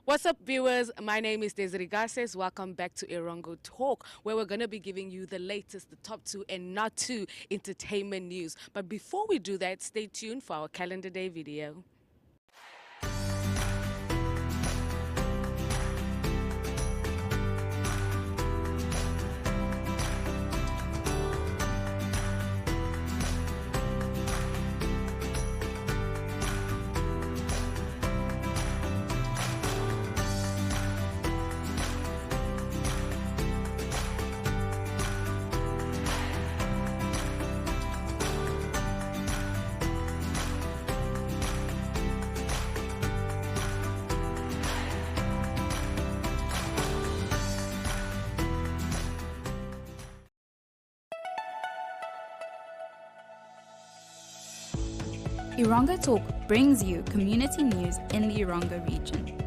What's up, viewers? My name is Desiree Garces. Welcome back to Erongo Talk, where we're going to be giving you the latest, the top two and not two entertainment news. But before we do that, stay tuned for our calendar day video. Erongo Talk brings you community news in the Erongo region.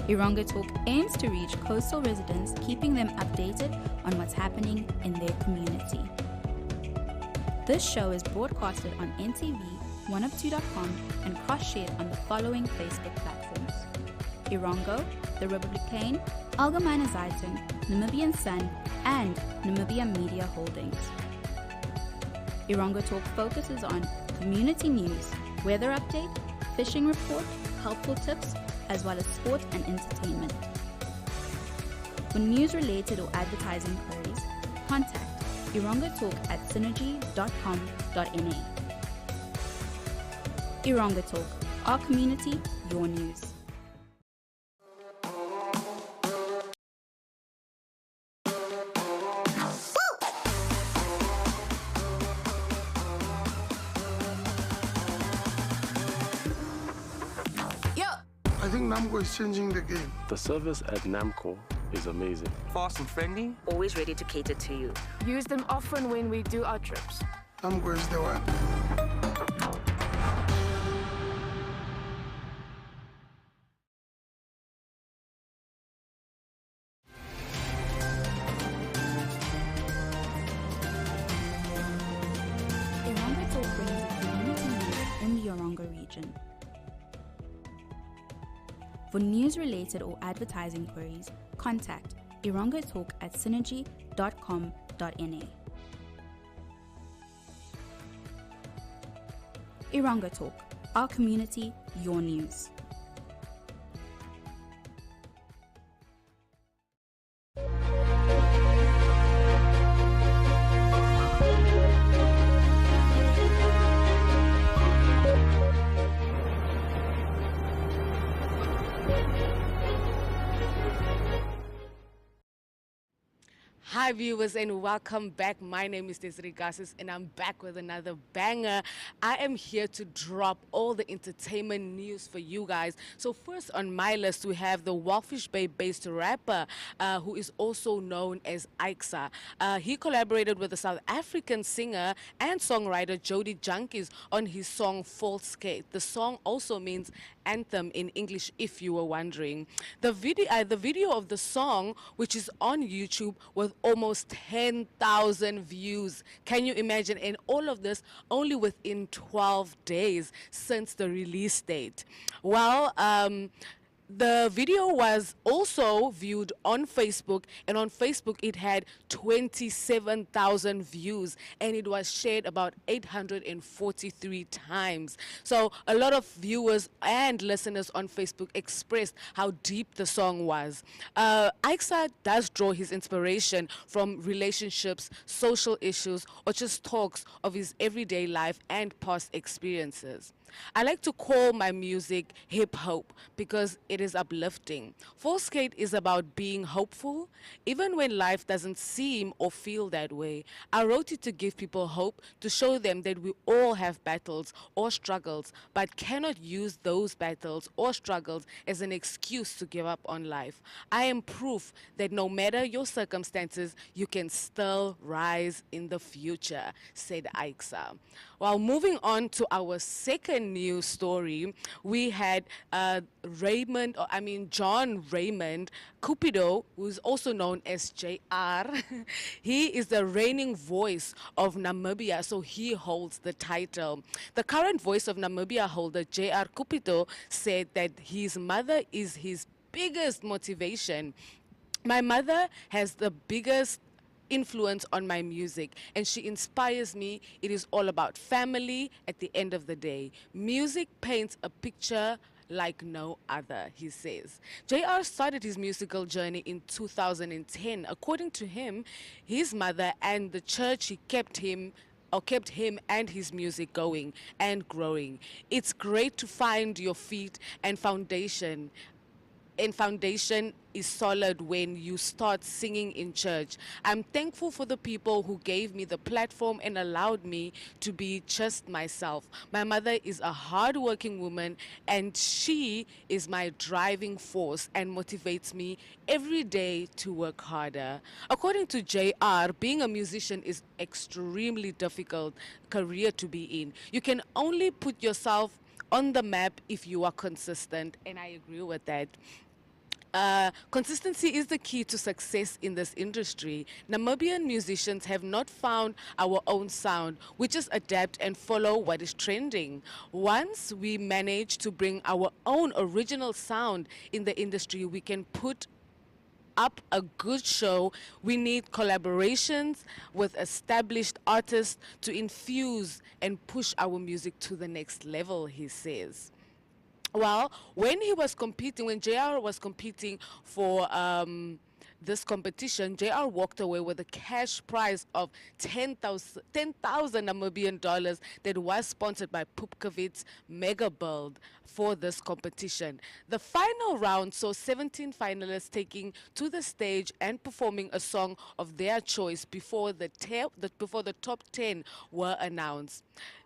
Erongo Talk aims to reach coastal residents, keeping them updated on what's happening in their community. This show is broadcasted on NTV, oneof2.com, and cross-shared on the following Facebook platforms: Erongo, The Republican, Algemene Zeitung, Namibian Sun, and Namibia Media Holdings. Erongo Talk focuses on community news, weather update, fishing report, helpful tips, as well as sport and entertainment. For news-related or advertising queries, contact Erongo Talk at synergy.com.na. Erongo Talk, our community, your news. I think Namco is changing the game. The service at Namco is amazing. Fast and friendly. Always ready to cater to you. Use them often when we do our trips. Namco is the one. Erongo Talk brings you community news in the Erongo region. For news-related or advertising queries, contact Erongo Talk at synergy.com.na. Erongo Talk, our community, your news. Hi viewers and welcome back. My name is Desiree Garces and I'm back with another banger. I am here to drop all the entertainment news for you guys. So first on my list we have the Walvish Bay-based rapper who is also known as Aixa. He collaborated with the South African singer and songwriter Jody Junkies on his song False Skate. The song also means anthem in English, if you were wondering. The video of the song, which is on YouTube with almost 10,000 views. Can you imagine? And all of this only within 12 days since the release date. Well, the video was also viewed on Facebook, and on Facebook it had 27,000 views, and it was shared about 843 times. So a lot of viewers and listeners on Facebook expressed how deep the song was. Aixa does draw his inspiration from relationships, social issues, or just talks of his everyday life and past experiences. I like to call my music hip hop because it is uplifting. False Skate is about being hopeful, even when life doesn't seem or feel that way. I wrote it to give people hope, to show them that we all have battles or struggles, but cannot use those battles or struggles as an excuse to give up on life. I am proof that no matter your circumstances, you can still rise in the future, said Aixa. While moving on to our second news story, we had John Raymond Cupido, who's also known as JR. He is the reigning voice of Namibia, so he holds the title. The current voice of Namibia holder, JR Cupido, said that his mother is his biggest motivation. My mother has the biggest influence on my music, and she inspires me. It is all about family at the end of the day. Music paints a picture like no other, he says. JR started his musical journey in 2010. According to him, his mother and the church he kept him and his music going and growing. It's great to find your feet and foundation is solid when you start singing in church. I'm thankful for the people who gave me the platform and allowed me to be just myself. My mother is a hardworking woman, and she is my driving force and motivates me every day to work harder. According to JR, being a musician is extremely difficult career to be in. You can only put yourself on the map if you are consistent, and I agree with that. Consistency is the key to success in this industry. Namibian musicians have not found our own sound. We just adapt and follow what is trending. Once we manage to bring our own original sound in the industry, we can put up a good show. We need collaborations with established artists to infuse and push our music to the next level, he says. Well, when JR was competing for this competition, JR walked away with a cash prize of 10,000 Namibian dollars that was sponsored by Pupkewitz Mega Build for this competition. The final round saw 17 finalists taking to the stage and performing a song of their choice before the top 10 were announced.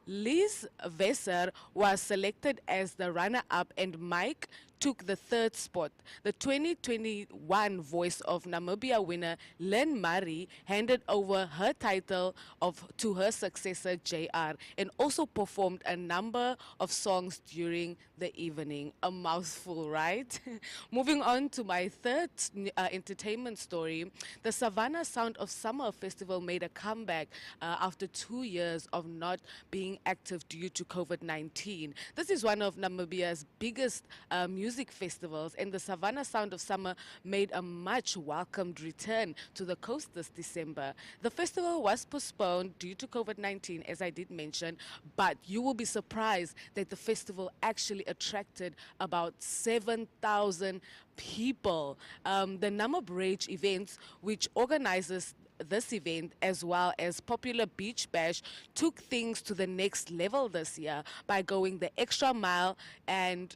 Liz Vesser was selected as the runner-up, and Mike took the third spot. The 2021 Voice of Namibia winner, Lynn Murray, handed over her title to her successor, JR, and also performed a number of songs during the evening. A mouthful, right? Moving on to my third entertainment story, the Savannah Sound of Summer Festival made a comeback after 2 years of not being active due to COVID-19. This is one of Namibia's biggest music festivals, and the Savannah Sound of Summer made a much welcomed return to the coast this December. The festival was postponed due to COVID-19, as I did mention, but you will be surprised that the festival actually attracted about 7,000 people. The Namib Rage Events, which organizes this event as well as Popular Beach Bash, took things to the next level this year by going the extra mile in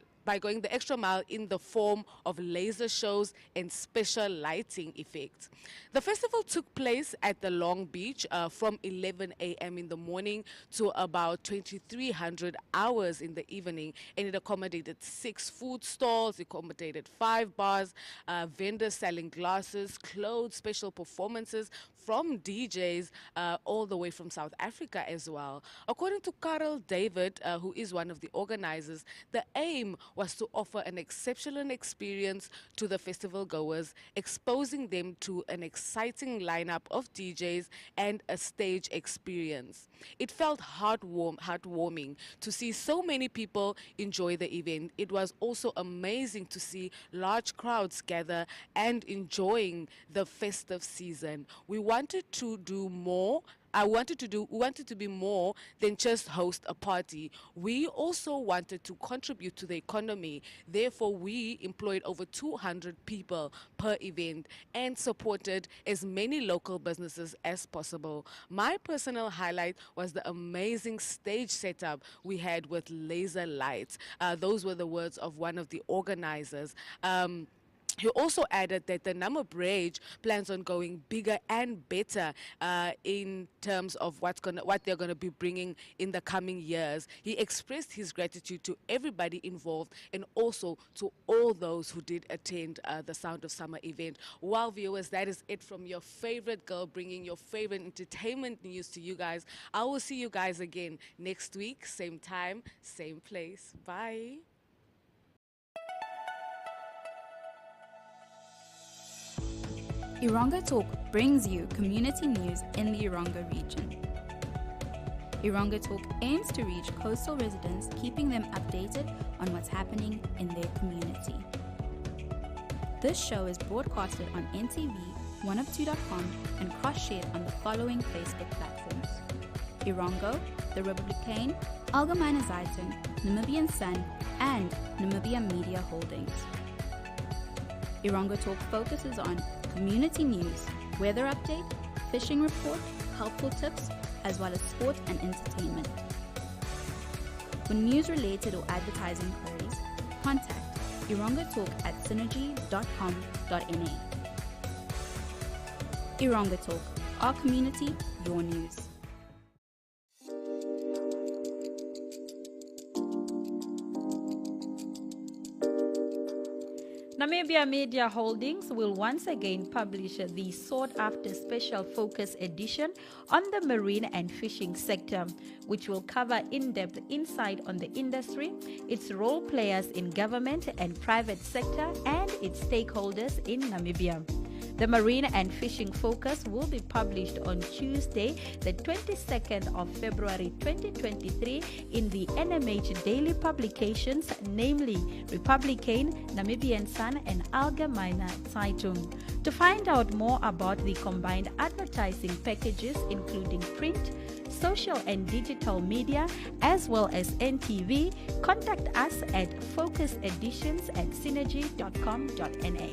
the form of laser shows and special lighting effects. The festival took place at the Long Beach from 11 a.m. in the morning to about 2300 hours in the evening, and it accommodated 6 food stalls, accommodated 5 bars, vendors selling glasses, clothes, special performances from DJs all the way from South Africa as well. According to Karel David, who is one of the organizers, the aim was to offer an exceptional experience to the festival goers, exposing them to an exciting lineup of DJs and a stage experience. It felt heartwarming to see so many people enjoy the event. It was also amazing to see large crowds gather and enjoying the festive season. We wanted to do more. We wanted to be more than just host a party. We also wanted to contribute to the economy. Therefore, we employed over 200 people per event and supported as many local businesses as possible. My personal highlight was the amazing stage setup we had with laser lights. Those were the words of one of the organizers. He also added that the Nama Bridge plans on going bigger and better in terms of what they're gonna be bringing in the coming years. He expressed his gratitude to everybody involved and also to all those who did attend the Sound of Summer event. Well, viewers, that is it from your favorite girl, bringing your favorite entertainment news to you guys. I will see you guys again next week, same time, same place. Bye. Erongo Talk brings you community news in the Erongo region. Erongo Talk aims to reach coastal residents, keeping them updated on what's happening in their community. This show is broadcasted on NTV, 102.com, and cross-shared on the following Facebook platforms: Erongo, The Republican, Algemeine Zeitung, Namibian Sun, and Namibia Media Holdings. Erongo Talk focuses on community news, weather update, fishing report, helpful tips, as well as sport and entertainment. For news-related or advertising queries, contact Erongo Talk at synergy.com.na. Erongo Talk, our community, your news. Namibia Media Holdings will once again publish the sought-after special focus edition on the marine and fishing sector, which will cover in-depth insight on the industry, its role players in government and private sector, and its stakeholders in Namibia. The Marine and Fishing Focus will be published on Tuesday, the 22nd of February 2023 in the NMH daily publications, namely Republican, Namibian Sun, and Algemeine Zeitung. To find out more about the combined advertising packages, including print, social and digital media, as well as NTV, contact us at focuseditions@synergy.com.na.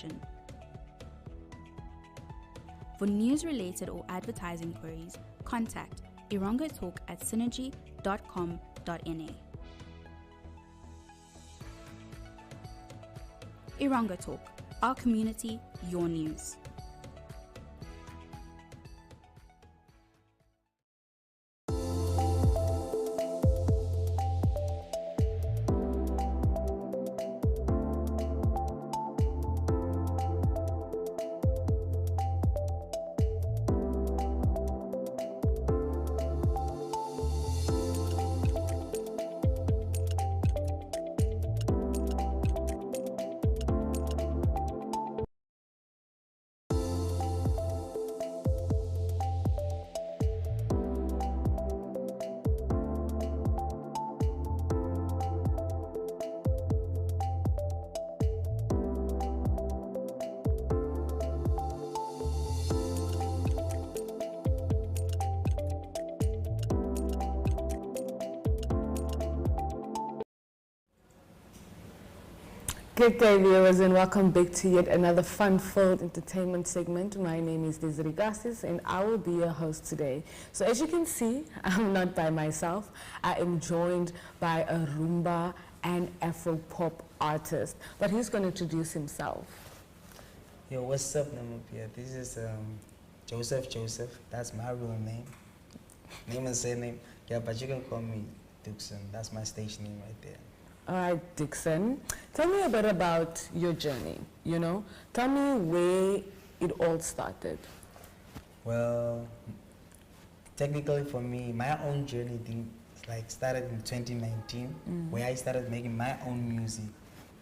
region. For news-related or advertising queries, contact Erongo Talk at synergy.com.na. Erongo Talk, Our community, your news. Good day, viewers, and welcome back to yet another fun-filled entertainment segment. My name is Josef Joseph, and I will be your host today. So as you can see, I'm not by myself. I am joined by a Rumba and Afropop artist, but he's going to introduce himself. Yo, what's up, Namibia? This is Josef Joseph. That's my real name. Name and surname. Yeah, but you can call me Dixon. That's my stage name right there. All right, Dixon, tell me a bit about your journey, you know? Tell me where it all started. Well, technically for me, my own journey started in 2019, where I started making my own music.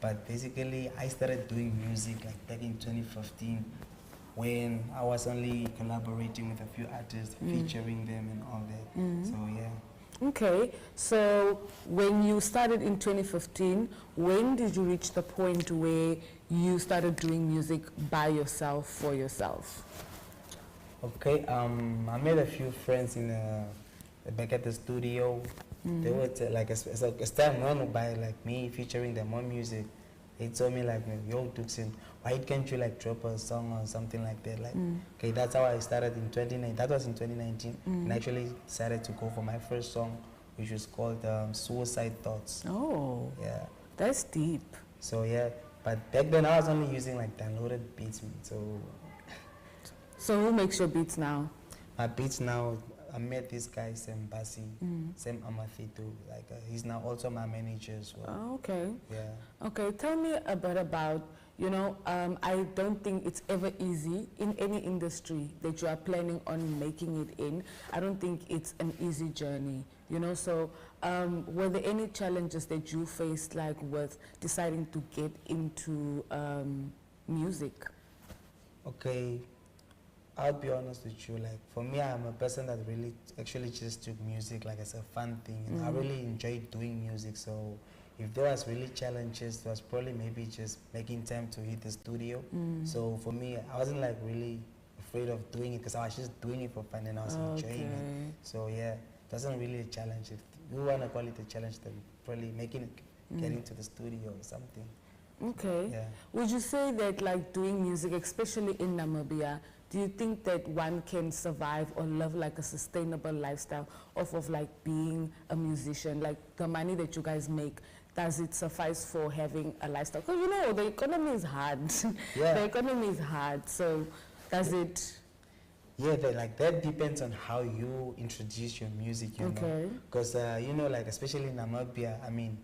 But basically, I started doing music like back in 2015, when I was only collaborating with a few artists, featuring them and all that. So yeah. Okay, so when you started in 2015, when did you reach the point where you started doing music by yourself, for yourself? Okay, I met a few friends in back at the studio. They were like, as time went by, like me featuring them on music, they told me like, yo, Dixon, why can't you like drop a song or something like that? Like, okay, that's how I started in 2019. That was in 2019, and actually decided to go for my first song, which was called Suicide Thoughts. Oh, yeah, that's deep. So yeah, but back then I was only using like downloaded beats. So who makes your beats now? My beats now, I met this guy, Sam Bassi, Sam Amathito. Like he's now also my manager as well. Oh, okay. Yeah. Okay, tell me a bit about, you know, I don't think it's ever easy in any industry that you are planning on making it in. I don't think it's an easy journey, you know, so were there any challenges that you faced, like with deciding to get into music? Okay, I'll be honest with you, like for me, I'm a person that really actually just took music like as a fun thing. And I really enjoyed doing music, so if there was really challenges, it was probably maybe just making time to hit the studio. So for me, I wasn't like really afraid of doing it because I was just doing it for fun and I was enjoying it. So yeah, it wasn't really a challenge. If you want to call it a challenge, then probably making it, getting to the studio or something. Okay. Yeah. Would you say that like doing music, especially in Namibia, do you think that one can survive or live like a sustainable lifestyle off of like being a musician? Like the money that you guys make, does it suffice for having a lifestyle? Because you know, the economy is hard. Yeah. The economy is hard, so does it? Yeah, that depends on how you introduce your music, you know. Because, you know, like especially in Namibia, I mean,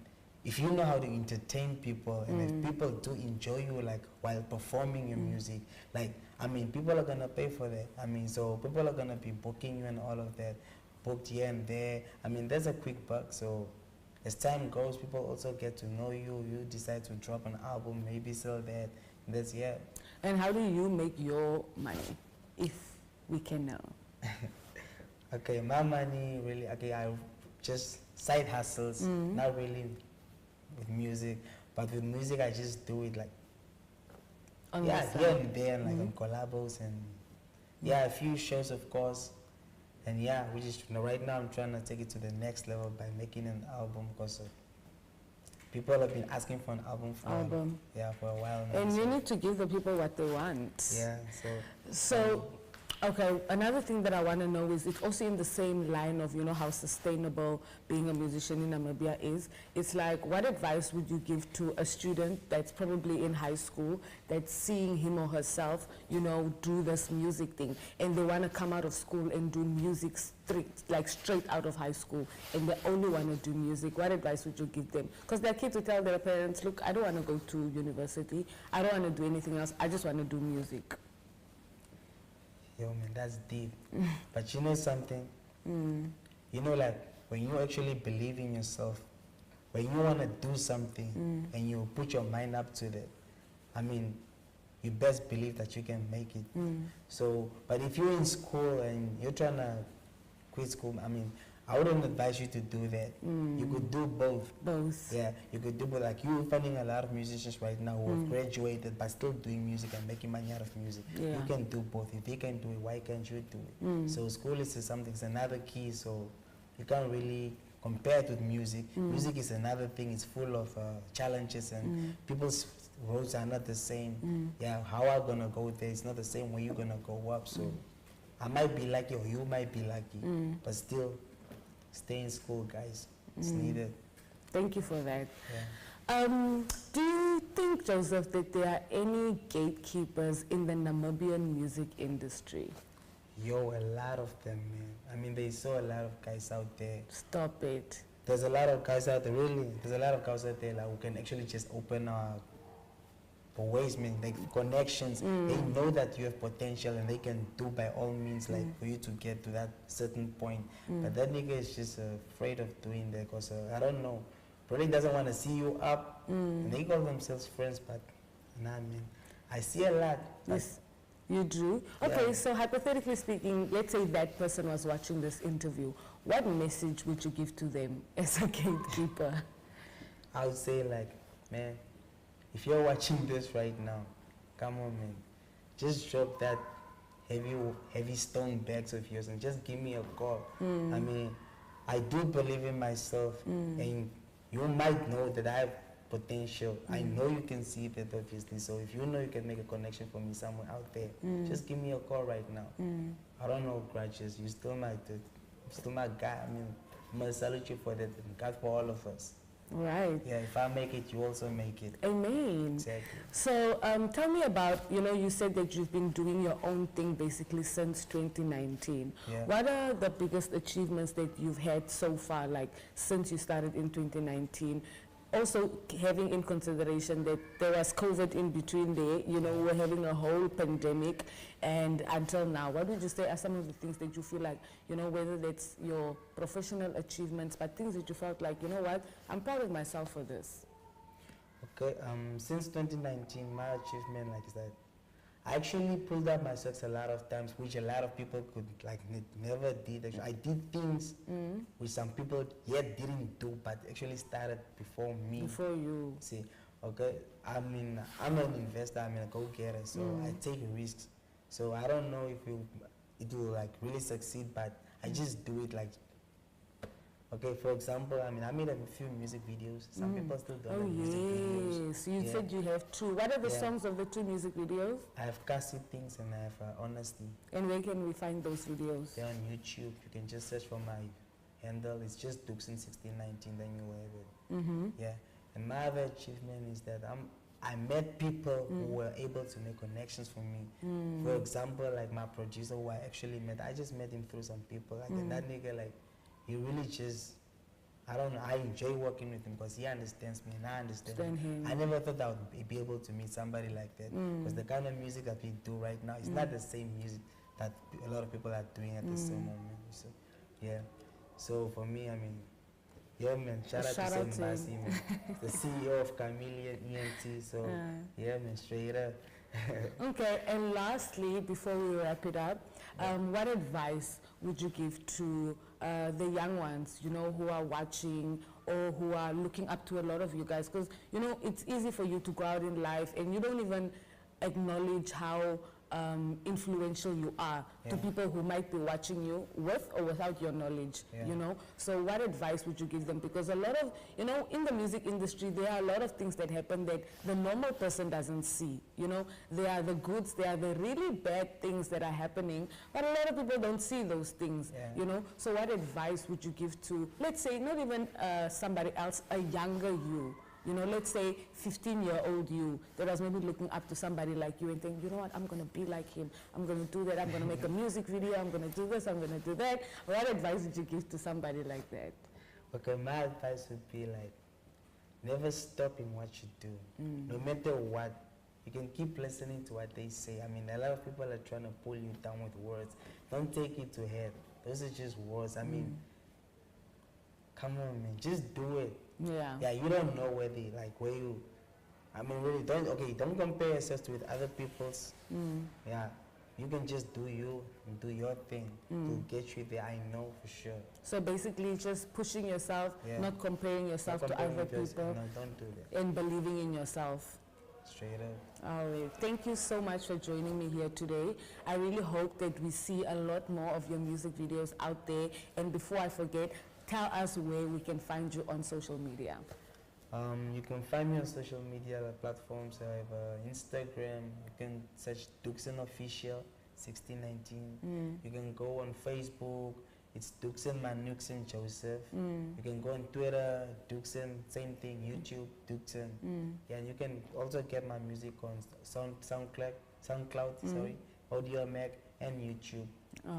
if you know how to entertain people and if people do enjoy you like while performing your music, like, I mean, people are going to pay for that. I mean, so people are going to be booking you and all of that, booked here and there. I mean, there's a quick buck, so as time goes, people also get to know you. You decide to drop an album, maybe sell that, and that's, yeah. And how do you make your money, if we can know? Okay, my money really, okay, I just side hustles, not really with music, but with music I just do it like, On yeah, the side. here and there, and like on collabos and yeah, a few shows of course, and yeah, we just, you know, right now I'm trying to take it to the next level by making an album because people have been asking for an album for for a while now. And so. you need to give the people what they want. Yeah, So, Okay, another thing that I want to know is, it's also in the same line of, you know, how sustainable being a musician in Namibia is. It's like, what advice would you give to a student that's probably in high school, that's seeing him or herself, you know, do this music thing, and they want to come out of school and do music straight out of high school, and they only want to do music? What advice would you give them? Because their kids would tell their parents, look, I don't want to go to university, I don't want to do anything else, I just want to do music. Yo, man, that's deep. But you know something? You know, like, when you actually believe in yourself, when you want to do something and you put your mind up to that, I mean, you best believe that you can make it. So, but if you're in school and you're trying to quit school, I mean, I wouldn't advise you to do that. You could do both. Yeah, you could do both. Like, you're finding a lot of musicians right now who have graduated but still doing music and making money out of music. You can do both. If they can do it, why can't you do it? So school is something, it's another key, so you can't really compare it with music. Music is another thing. It's full of challenges, and people's roads are not the same. Yeah, how I'm gonna go there, it's not the same way you're gonna go up. So I might be lucky or you might be lucky, but still, stay in school, guys. It's needed. Thank you for that. Yeah. Do you think, Joseph, that there are any gatekeepers in the Namibian music industry? Yo, a lot of them, man. I mean, there's so a lot of guys out there. Stop it. There's a lot of guys out there, really. There's a lot of guys out there like, who can actually just open ways, man, like connections. They know that you have potential and they can do by all means, like, for you to get to that certain point. But that nigga is just afraid of doing that because, I don't know, probably doesn't want to see you up. And they call themselves friends, but nah, man. I see a lot. Yes, you do? Okay, so hypothetically speaking, let's say that person was watching this interview. What message would you give to them as a gatekeeper? I would say, like, man, if you're watching this right now, come on, man. Just drop that heavy stone bags of yours and just give me a call. I mean, I do believe in myself, and you might know that I have potential. I know you can see that, obviously. So if you know you can make a connection for me somewhere out there, just give me a call right now. I don't know grudges. You're still my dude. You're still my guy. I mean, I'm going to salute you for that. And God for all of us. Right. Yeah, if I make it, you also make it. Amen. Exactly. So tell me about, you know, you said that you've been doing your own thing basically since 2019. Yeah. What are the biggest achievements that you've had so far, like since you started in 2019? Also having in consideration that there was COVID in between there, you know, we're having a whole pandemic, and until now, what would you say are some of the things that you feel like, you know, whether that's your professional achievements, but things that you felt like, you know what, I'm proud of myself for this? Okay, since 2019, my achievement, like, is that I actually pulled up my socks a lot of times, which a lot of people could, like, never did. Actually, I did things which some people yet didn't do, but actually started before me. Before you. See, okay, I mean, I'm an investor, I'm a go-getter, so I take risks. So I don't know if it will, like, really succeed, but I just do it, like, okay, for example, I mean, I made a few music videos. Some people still don't have music videos. Yes, you said you have two. What are the songs of the two music videos? I have Cassie Things and I have Honesty. And where can we find those videos? They're on YouTube. You can just search for my handle. It's just Duxin1619, then you will have it. Yeah. And my other achievement is that I met people who were able to make connections for me. For example, like my producer who I actually met, I just met him through some people. Like, and that nigga, like, he really just, I don't know, I enjoy working with him because he understands me and I understand him. I never thought I would be able to meet somebody like that because the kind of music that we do right now is not the same music that a lot of people are doing at the same moment. So, yeah. So for me, I mean, yeah, man, shout out to Mbasi, man. The CEO of Chameleon ENT, so yeah, man, straight up. Okay, and lastly, before we wrap it up, what advice would you give to the young ones, you know, who are watching or who are looking up to a lot of you guys? Because, you know, it's easy for you to go out in life and you don't even acknowledge how influential you are to people who might be watching you with or without your knowledge, you know. So what advice would you give them? Because a lot of, you know, in the music industry, there are a lot of things that happen that the normal person doesn't see, you know. There are the goods, there are the really bad things that are happening, but a lot of people don't see those things, you know. So what advice would you give to, let's say, not even somebody else, a younger you? You know, let's say 15-year-old you that was maybe looking up to somebody like you and think, you know what, I'm going to be like him. I'm going to do that. I'm going to make a music video. I'm going to do this. I'm going to do that. What advice would you give to somebody like that? Okay, my advice would be like, never stop in what you do. No matter what, you can keep listening to what they say. I mean, a lot of people are trying to pull you down with words. Don't take it to head. Those are just words. I mean, come on, man, just do it. Yeah, you don't know where they, like, where you, I mean, really, don't compare yourself with other people's. Yeah, you can just do you and do your thing to get you there, I know for sure. So basically just pushing yourself, not comparing yourself to other people. No, don't do that. And believing in yourself. Straight up. All right. Thank you so much for joining me here today. I really hope that we see a lot more of your music videos out there. And before I forget, tell us where we can find you on social media. You can find me on social media platforms. I have Instagram. You can search Duxon Official 1619. You can go on Facebook. It's Duxon Joseph. You can go on Twitter, Duxon, same thing. YouTube, Duxon. Yeah, and you can also get my music on SoundCloud, sorry, Audio Mac, and YouTube.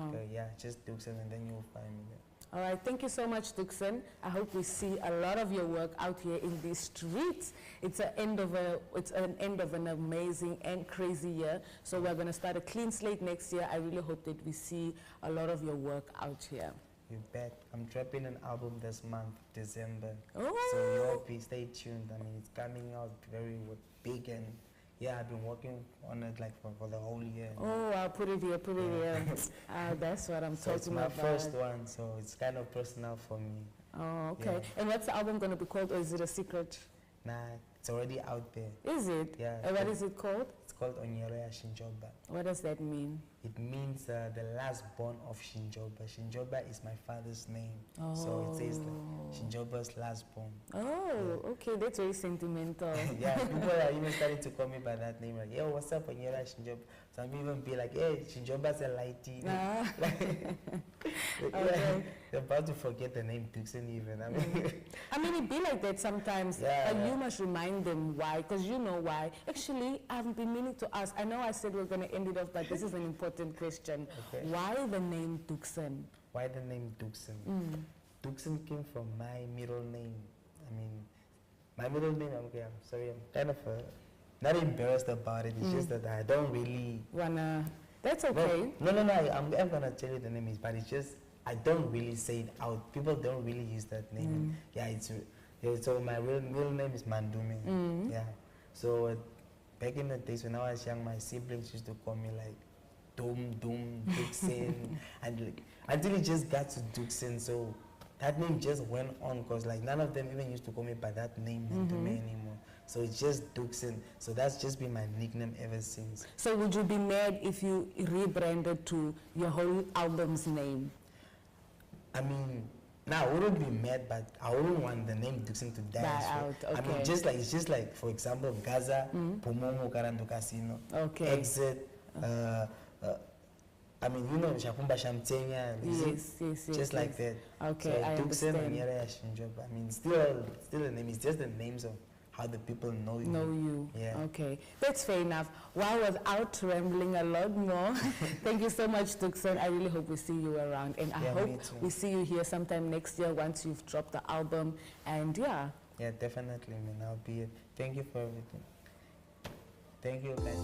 Okay, yeah, just Duxon, and then you'll find me there. All right, thank you so much, Duxon. I hope we see a lot of your work out here in these streets. It's an end of an amazing and crazy year. So we're going to start a clean slate next year. I really hope that we see a lot of your work out here. You bet. I'm dropping an album this month, December. Oh. So you all stay tuned. I mean, it's coming out very big, and yeah, I've been working on it like for the whole year. Oh, I'll put it here, that's what I'm talking about. It's my first one, so it's kind of personal for me. Oh, okay. Yeah. And what's the album going to be called, or is it a secret? Nah, it's already out there. Is it? Yeah. And what is it called? It's called Onyere Shinjoba. What does that mean? It means the last born of Shinjoba. Shinjoba is my father's name. Oh. So it says like Shinjoba's last born. Oh, okay. That's very sentimental. Yeah, people are even starting to call me by that name. Like, yo, what's up, Onyere Shinjoba? Some people even be like, hey, Shinjoba's a lighty. Okay. They're about to forget the name Duxon even. I mean, it be like that sometimes. But you must remind them why, because you know why. Actually, I've been meaning to ask. I know I said we're going to end it off, but this is an important question. Okay. Why the name Duxon? Why the name Duxon? Duxon came from my middle name. I mean, my middle name, I'm sorry, I'm kind of not embarrassed about it. It's just that I don't really wanna. That's okay. No, I'm gonna tell you the name is, but it's just I don't really say it out. People don't really use that name. Yeah, so my middle name is Mandume. Yeah. So back in the days when I was young, my siblings used to call me like Doom, Duxon, and like, until it just got to Duxon. So that name just went on, because like none of them even used to call me by that name Mandume anymore. So it's just Duxon. So that's just been my nickname ever since. So would you be mad if you rebranded to your whole album's name? I mean, I wouldn't be mad, but I wouldn't want the name Duxon to die out. Okay. I mean, it's just like, for example, Gaza, Pomomo, Karandu Casino, Exit, I mean, you know, Shapumba Shamtenya, yes, just like that. Okay, so I understand. I mean, still a name. It's just the names of how the people know you. Yeah. Okay, that's fair enough. While I was out rambling a lot more, thank you so much, Duxon. I really hope we see you around, and I hope we see you here sometime next year once you've dropped the album. And yeah. Yeah, definitely, man. I'll be here. Thank you for everything. Thank you, guys.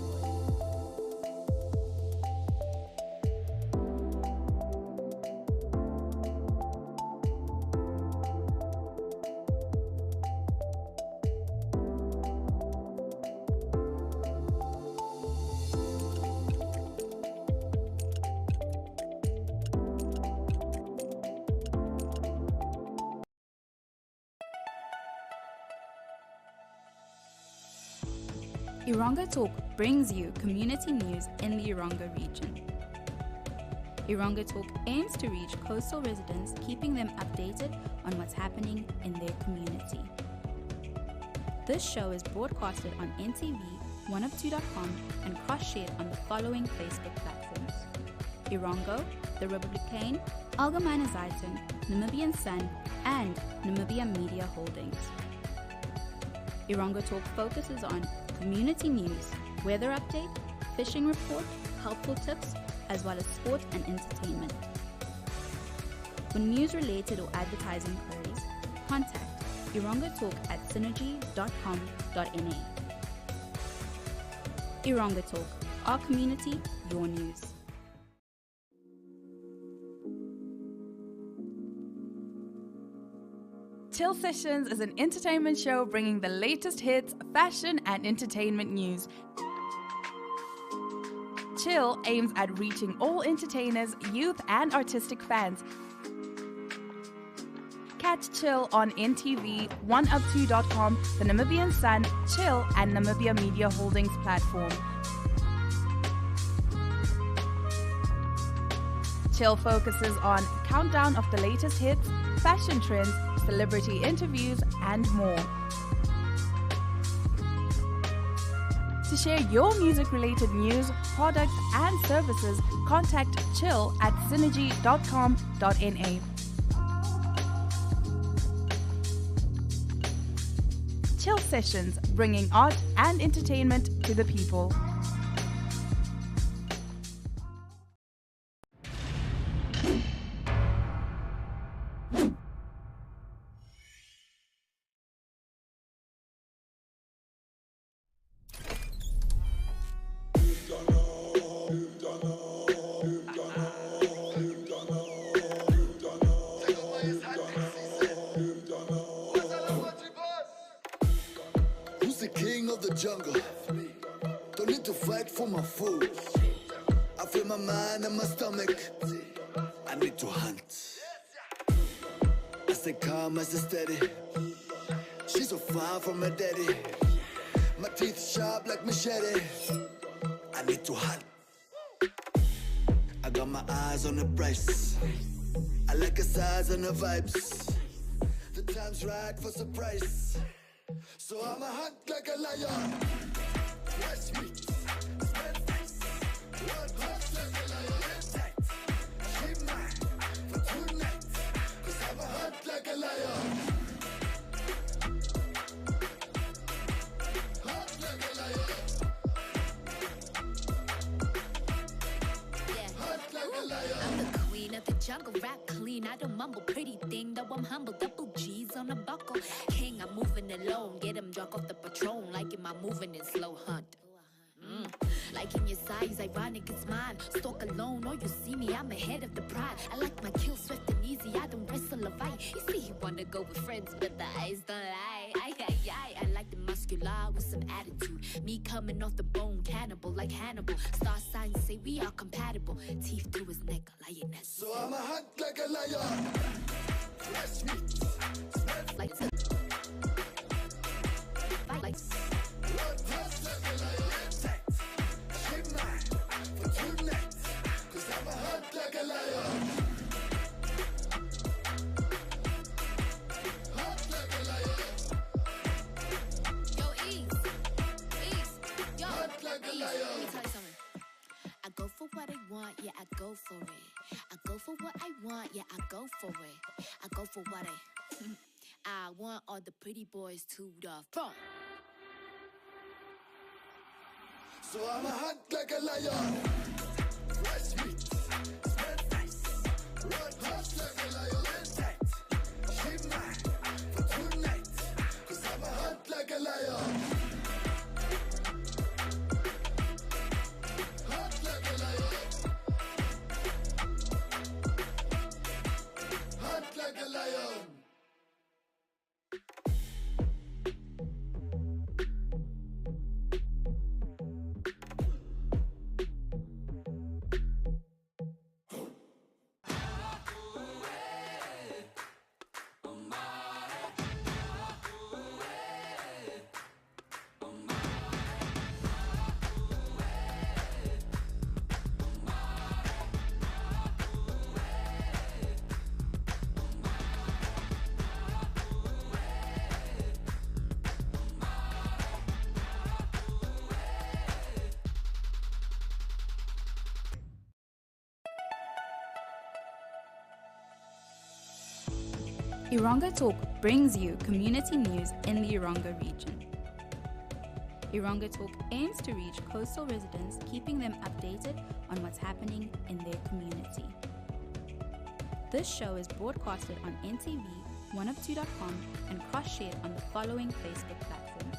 Erongo Talk brings you community news in the Erongo region. Erongo Talk aims to reach coastal residents, keeping them updated on what's happening in their community. This show is broadcasted on NTV, 1of2.com, and cross-shared on the following Facebook platforms: Erongo, The Republican, Algemene Zeitung, Namibian Sun, and Namibia Media Holdings. Erongo Talk focuses on community news, weather update, fishing report, helpful tips, as well as sport and entertainment. For news-related or advertising queries, contact Erongo Talk at synergy.com.na. Erongo Talk, our community, your news. Chill Sessions is an entertainment show bringing the latest hits, fashion, and entertainment news. Chill aims at reaching all entertainers, youth, and artistic fans. Catch Chill on NTV, 1of2.com, the Namibian Sun, Chill, and Namibia Media Holdings platform. Chill focuses on countdown of the latest hits, fashion trends, celebrity interviews, and more. To share your music-related news, products, and services, contact Chill at synergy.com.na. Chill Sessions, bringing art and entertainment to the people. Jungle. Don't need to fight for my food. I feel my mind and my stomach. I need to hunt. I stay calm, I stay steady. She's so far from her daddy. My teeth sharp like machete. I need to hunt. I got my eyes on the price. I like her size and her vibes. The time's right for surprise. So I'ma hunt like a lion. Fresh meat, spread face. One hunt like a lion. Tight. She mine for tonight. 'Cause I'ma hunt like a lion. Hunt like a lion. Yeah. Hunt like a lion. I'm the queen of the jungle, rap clean. I don't mumble, pretty thing, though I'm humble. Double G's on a buckle. King, I'm moving alone. Get him drunk off the Patron. Like in my moving in slow hunt. Like in your size, ironic, it's mine. Stalk alone, or you see me, I'm ahead of the pride. I like my kill swift and easy, I don't wrestle a fight. You see, you wanna go with friends, but the eyes don't lie. I like the muscular with some attitude. Me coming off the bone, cannibal like Hannibal. Star signs say we are compatible. Teeth to his neck, lioness. So I'ma hunt like a lion. Fresh meat, spread Like fight like a lion. Tight. She mine for tonight. 'Cause I'ma hunt like a lion. Hunt like a lion. Yo, ease, yo, Hunt like a ease. lion. Let me tell you something. I go for what I want, yeah, I go for it. I go for what I want, yeah, I go for it. I go for what I want all the pretty boys to the front. So I'ma hunt like a lion. Fresh meat, spread face. Run hunt like a lion. Tight. She mine for tonight. 'Cause I'ma hunt like a lion. Hunt like a lion. Hunt like a lion. Erongo Talk brings you community news in the Erongo region. Erongo Talk aims to reach coastal residents, keeping them updated on what's happening in their community. This show is broadcasted on NTV, 102.com, and cross-shared on the following Facebook platforms: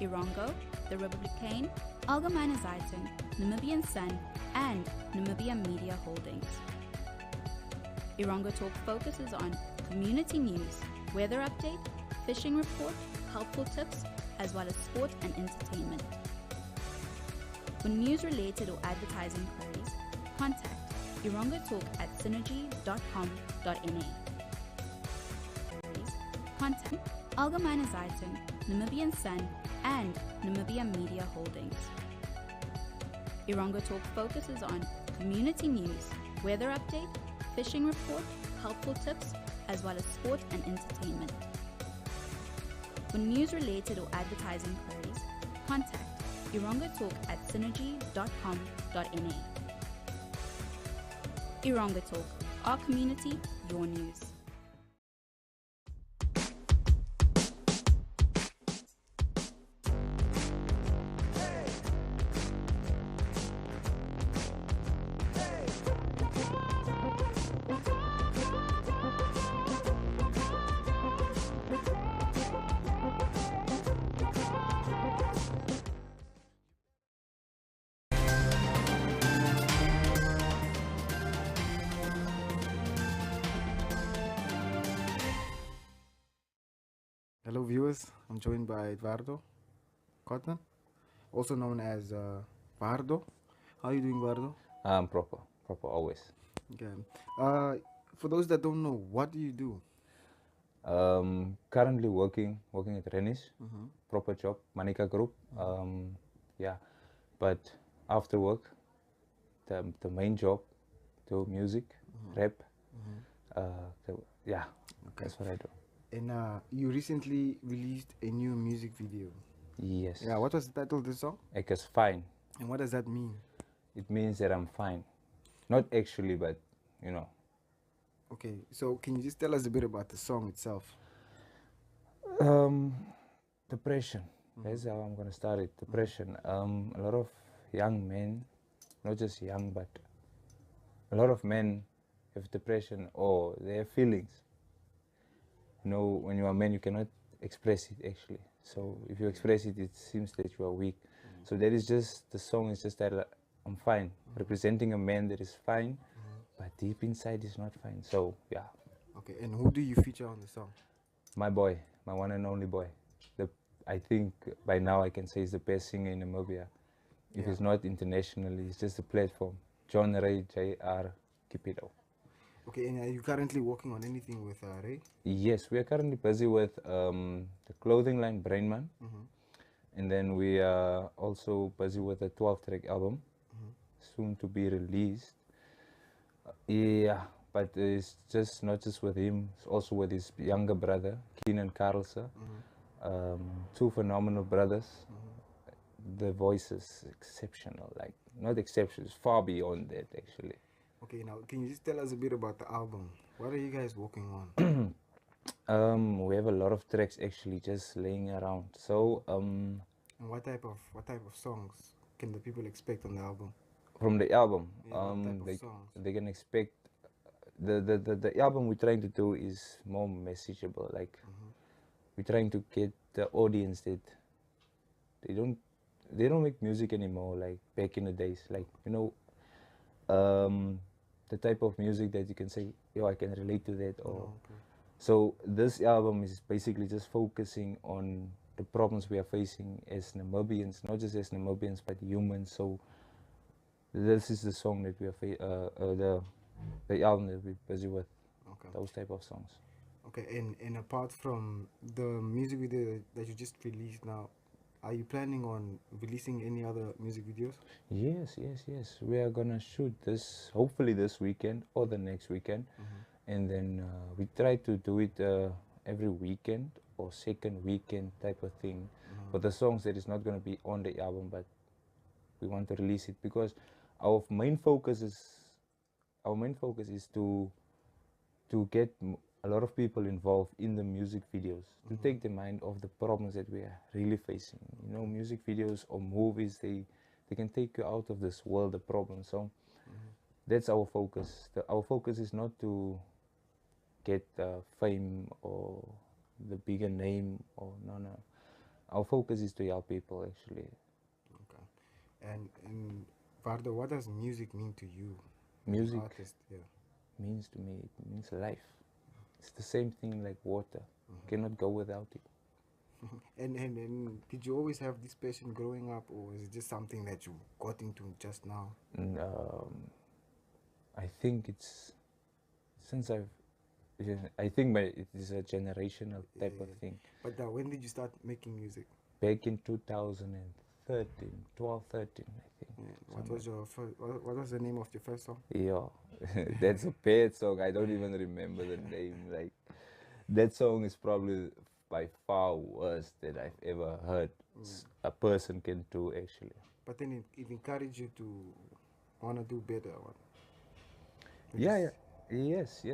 Erongo, The Republican, Algemeine Zeitung, Namibian Sun, and Namibia Media Holdings. Erongo Talk focuses on community news, weather update, fishing report, helpful tips, as well as sport and entertainment. For news-related or advertising queries, contact Erongo Talk at synergy.com.na. Contact Algemeine Zeitung, Namibian Sun, and Namibia Media Holdings. Erongo Talk focuses on community news, weather update, fishing report, helpful tips, as well as sport and entertainment. For news-related or advertising queries, contact Erongo Talk at synergy.com.na. Erongo Talk, our community, your news. Hello viewers, I'm joined by Eduardo Cotton, also known as Vardo. How are you doing, Vardo? I'm proper always. Okay. For those that don't know, what do you do? Currently working at Rennish, proper job, Manika Group. Yeah, but after work, the main job, do music, rap. Yeah, that's what I do. And you recently released a new music video. Yes. Yeah, what was the title of the song? Ek is fine. And what does that mean? It means that I'm fine. Not actually, but you know. Okay, so can you just tell us a bit about the song itself? Depression. That's how I'm gonna start it. Depression. A lot of young men, not just young, but a lot of men have depression or they have feelings. You know, when you are a man, you cannot express it actually. So if you express it, it seems that you are weak. So that is just, the song is just that I'm fine, representing a man that is fine, but deep inside is not fine. So yeah. Okay, and who do you feature on the song? My boy, my one and only boy. I think by now I can say he's the best singer in Namibia. If it's not internationally, it's just a platform. John Ray, J.R., keep it up. Okay, and are you currently working on anything with Ray? Yes, we are currently busy with the clothing line Brainman. And then we are also busy with a 12-track album, soon to be released. Yeah, but it's just not just with him, it's also with his younger brother, Keenan Carlson. Two phenomenal brothers. The voice is exceptional, like not exceptional, it's far beyond that actually. Okay, now can you just tell us a bit about the album? What are you guys working on? We have a lot of tracks actually just laying around. So and what type of songs can the people expect on the album? From the album, yeah, they can expect the album we're trying to do is more messageable. Like we're trying to get the audience that they don't make music anymore like back in the days. Like you know, the type of music that you can say, yo, I can relate to that. Or so this album is basically just focusing on the problems we are facing as Namibians, not just as Namibians but humans. So this is the song that we are the album that we're busy with. Those type of songs. Okay, and apart from the music video that you just released now, are you planning on releasing any other music videos? Yes. We are gonna shoot this hopefully this weekend or the next weekend, and then we try to do it every weekend or second weekend type of thing. For the songs that is not gonna be on the album, but we want to release it because our main focus is to get a lot of people involved in the music videos to take the mind off the problems that we are really facing. You know, music videos or movies, they can take you out of this world, the problem. So that's our focus. Our focus is not to get fame or the bigger name, or no. Our focus is to help people, actually. Okay. And Vardo, what does music mean to you? Music Artist, yeah. means to me, it means life. It's the same thing like water. You cannot go without it. And did you always have this passion growing up, or is it just something that you got into just now? I think it's since I think it is a generational type of thing. But when did you start making music? Back in 2013, 12, 13, I think. Yeah. What was the name of your first song? Yeah, that's a bad song. I don't even remember the name. Like, that song is probably by far worse than I've ever heard a person can do, actually. But then it encouraged you to want to do better. Yeah. Yes.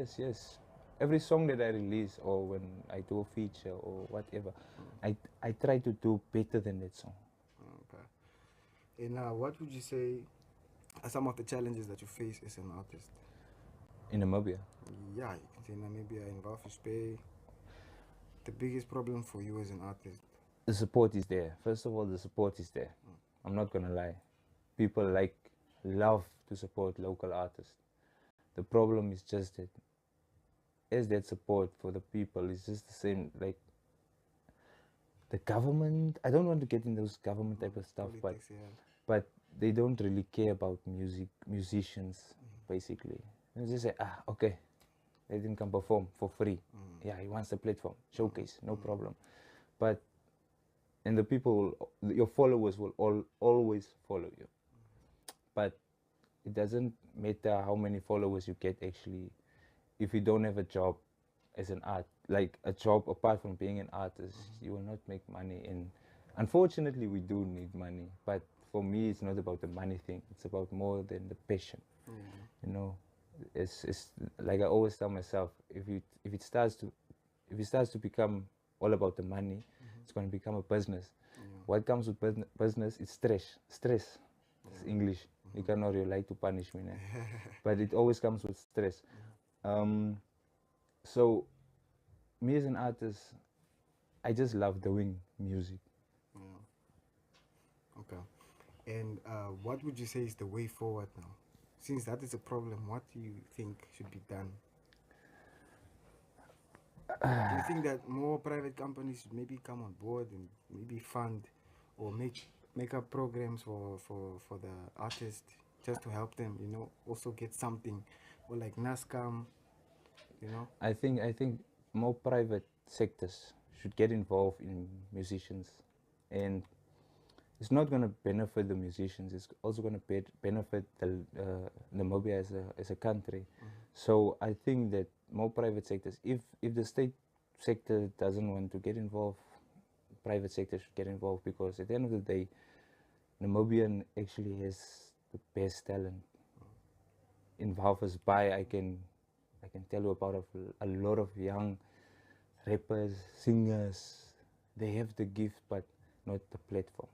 Every song that I release, or when I do a feature or whatever, I try to do better than that song. Okay. And what would you say are some of the challenges that you face as an artist? In Namibia? Yeah, you can say Namibia in Walvis Bay. The biggest problem for you as an artist? The support is there. First of all, the support is there. I'm not gonna lie. People love to support local artists. The problem is just that as that support for the people is just the same, like the government. I don't want to get in those government type of stuff, but they don't really care about musicians, basically. They just say, okay, let him come perform for free. Yeah, he wants a platform, showcase, no problem. And the people, your followers will always follow you. But it doesn't matter how many followers you get, actually, if you don't have a job as an like a job apart from being an artist, you will not make money. And unfortunately, we do need money. But for me, it's not about the money thing. It's about more than the passion. You know, it's like I always tell myself, if it starts to become all about the money, it's going to become a business. What comes with business is stress. It's English. You cannot rely to punish me, but it always comes with stress. So me as an artist, I just love doing music. Okay. And what would you say is the way forward now? Since that is a problem, what do you think should be done? Do you think that more private companies should maybe come on board and maybe fund or make up programs for the artists, just to help them, you know, also get something, or like NASCAM, you know? I think more private sectors should get involved in musicians, and it's not going to benefit the musicians. It's also going to benefit Namibia as a country. So I think that more private sectors, if the state sector doesn't want to get involved, private sector should get involved, because at the end of the day, Namibian actually has the best talent. In Walvis Bay, I can tell you about a lot of young rappers, singers. They have the gift, but not the platform.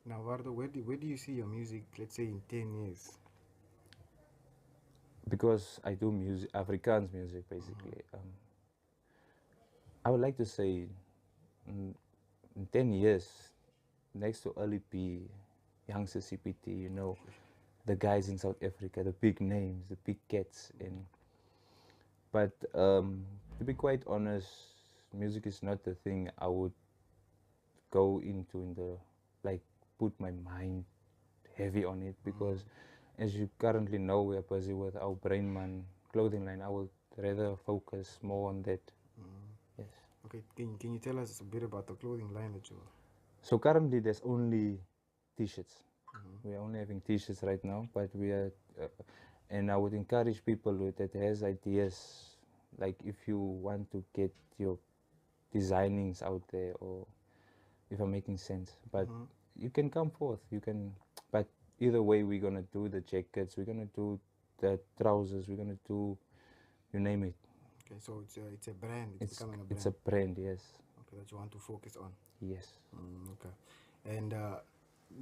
Now, Vardo, where do you see your music, let's say, in 10 years? Because I do music, Afrikaans music, basically. I would like to say in 10 years, next to Early P, Youngster CPT, you know, the guys in South Africa, the big names, the big cats. But to be quite honest, music is not the thing I would go into put my mind heavy on it, because as you currently know, we are busy with our Brainman clothing line. I would rather focus more on that. Yes. Okay, can you tell us a bit about the clothing line that you... So currently there's only t-shirts. We are only having t-shirts right now, but we are, and I would encourage people that has ideas, like if you want to get your designings out there, or if I'm making sense, but you can come forth, but either way, we're gonna do the jackets, we're gonna do the trousers, we're gonna do, you name it. Okay, so it's a brand. It's becoming a brand. It's a brand, yes. Okay, that you want to focus on. Yes. Okay, and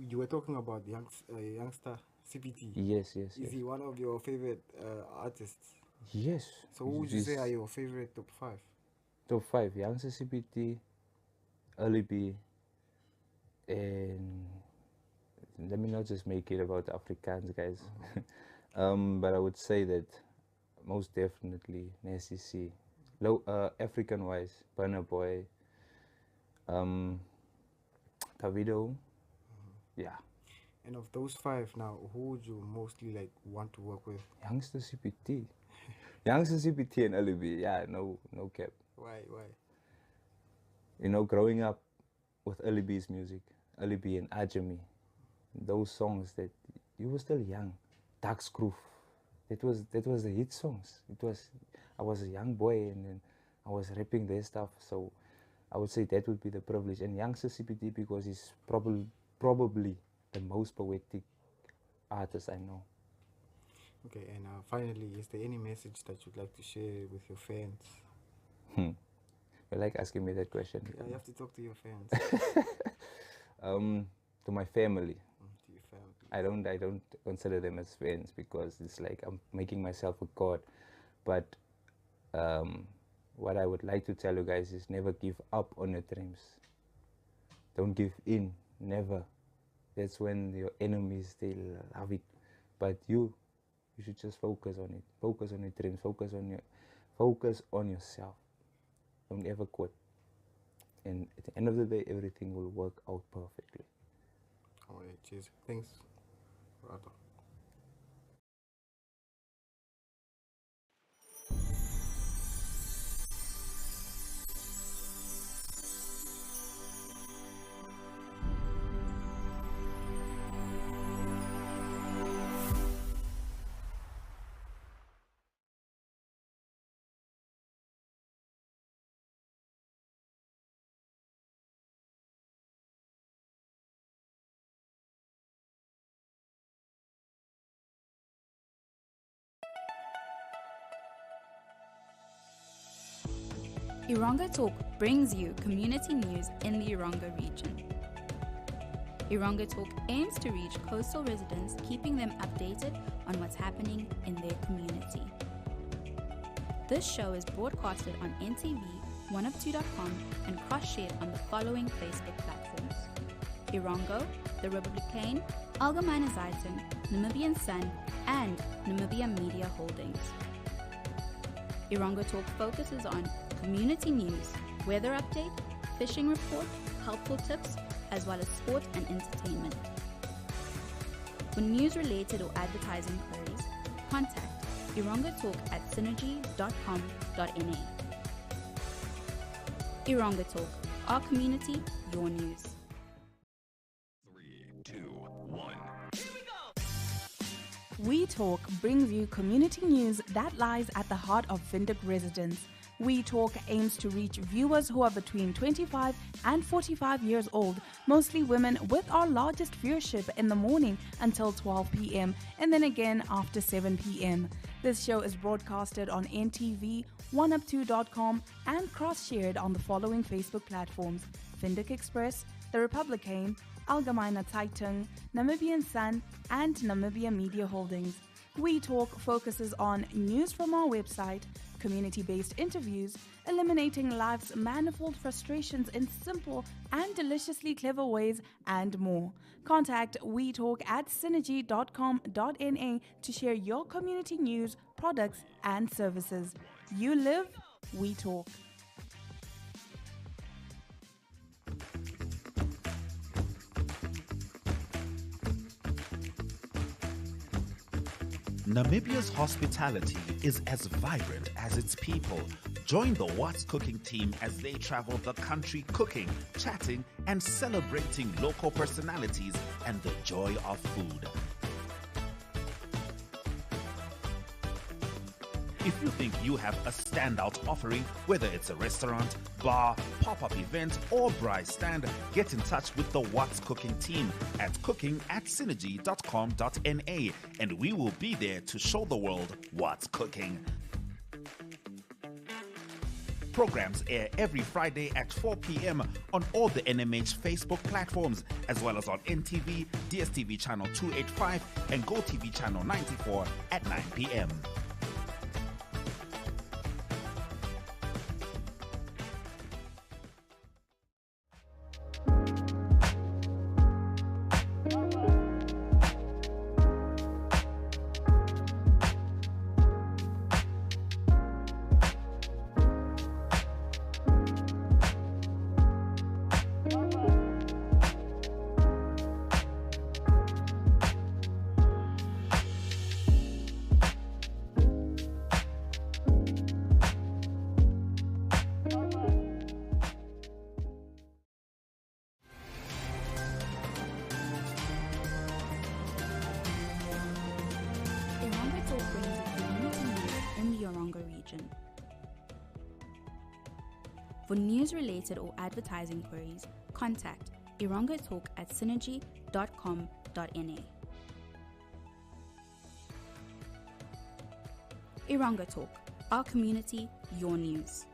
you were talking about youngster CPT. Yes. Is he one of your favorite artists? Yes. So who would you say are your favorite top 5? Top 5, youngster CPT, Early B, and let me not just make it about Afrikaans, guys. But I would say that most definitely Nessie C. African wise, Burna Boy, Davido, yeah. And of those 5 now, who would you mostly like want to work with? Youngster CPT. Youngster CPT and Early B, yeah, no cap. Why? You know, growing up with Early B's music, Early B and Ajami, those songs that you were still young, Dark Scroof, that was the hit songs. I was a young boy and then I was rapping their stuff, so I would say that would be the privilege. And youngster CPT because he's probably the most poetic artist I know. Okay, and finally, is there any message that you'd like to share with your fans? You like asking me that question? Yeah, you have to talk to your fans. To my family. To your family. I don't consider them as fans because it's like I'm making myself a god. But what I would like to tell you guys is never give up on your dreams. Don't give in, never. That's when your enemies, they love it. But you should just focus on it. Focus on your dreams. Focus on yourself. Don't ever quit. And at the end of the day, everything will work out perfectly. Alright, cheers. Thanks. Brother. Erongo Talk brings you community news in the Erongo region. Erongo Talk aims to reach coastal residents, keeping them updated on what's happening in their community. This show is broadcasted on NTV, oneup2.com, and cross-shared on the following Facebook platforms: Erongo, The Republican, Algemeine Zeitung, Namibian Sun, and Namibia Media Holdings. Erongo Talk focuses on community news, weather update, fishing report, helpful tips, as well as sport and entertainment. For news-related or advertising queries, contact Erongo Talk at synergy.com.na. Erongo Talk, our community, your news. 3, 2, 1. We Talk brings you community news that lies at the heart of Windhoek residents. We Talk aims to reach viewers who are between 25 and 45 years old, mostly women, with our largest viewership in the morning until 12 p.m. and then again after 7 p.m. This show is broadcasted on NTV, oneup2.com, and cross-shared on the following Facebook platforms: Windhoek Express, The Republican, Algemeine Zeitung, Namibian Sun, and Namibia Media Holdings. We Talk focuses on news from our website, community-based interviews, eliminating life's manifold frustrations in simple and deliciously clever ways, and more. Contact We Talk at synergy.com.na to share your community news, products, and services. You live, we talk. Namibia's hospitality is as vibrant as its people. Join the What's Cooking team as they travel the country cooking, chatting, and celebrating local personalities and the joy of food. If you think you have a standout offering, whether it's a restaurant, bar, pop-up event, or braai stand, get in touch with the What's Cooking team at cooking@synergy.com.na, and we will be there to show the world what's cooking. Programs air every Friday at 4 p.m. on all the NMH Facebook platforms, as well as on NTV, DSTV channel 285, and GoTV channel 94 at 9 p.m. Erongo Talk brings you community news in the Erongo region. For news-related or advertising queries, contact Erongo Talk at synergy.com.na. Erongo Talk, our community, your news.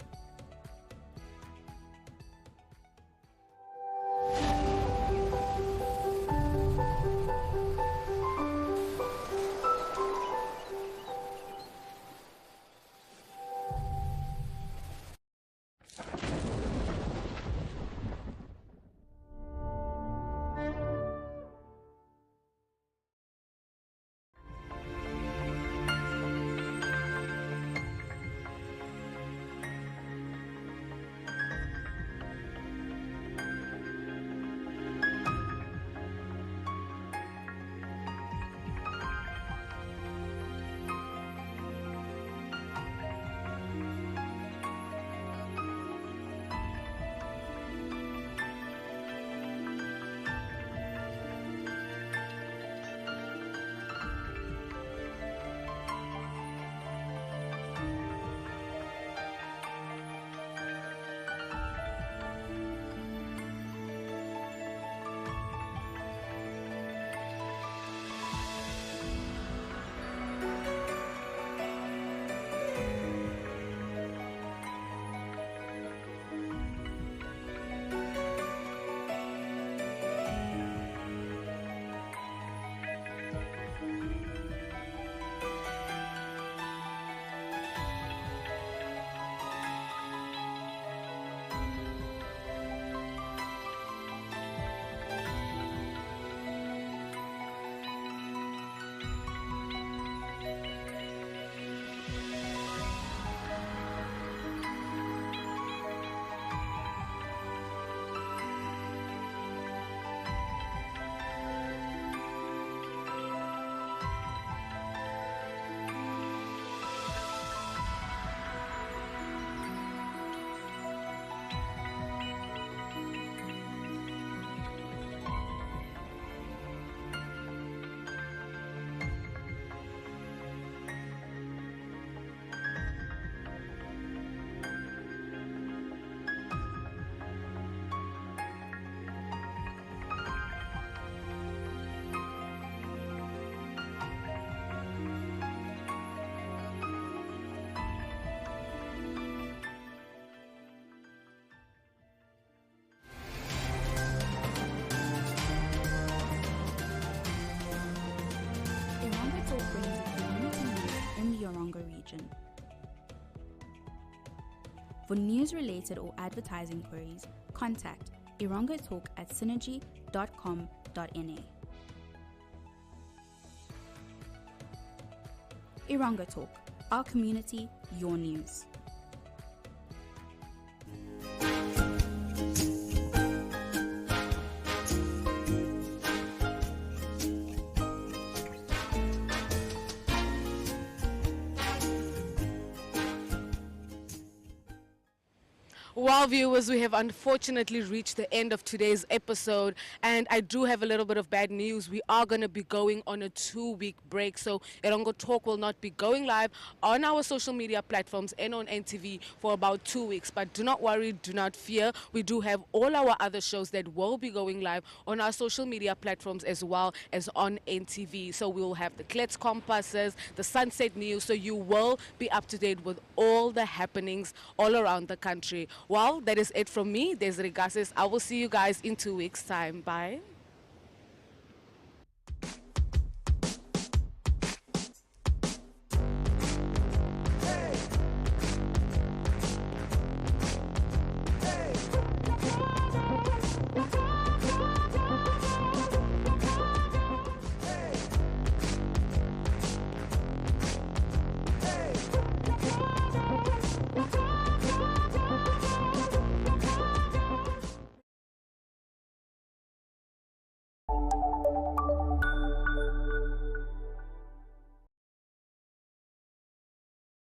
region. For news-related or advertising queries, contact Erongo Talk at synergy.com.na. Erongo Talk, our community, your news. Well, viewers, we have unfortunately reached the end of today's episode, and I do have a little bit of bad news. We are going to be going on a 2-week break, so Erongo Talk will not be going live on our social media platforms and on NTV for about 2 weeks. But do not worry, do not fear. We do have all our other shows that will be going live on our social media platforms as well as on NTV. So we will have the Klets Compasses, the Sunset News, so you will be up to date with all the happenings all around the country. Well, that is it from me, Desiree Gassis. I will see you guys in 2 weeks' time. Bye.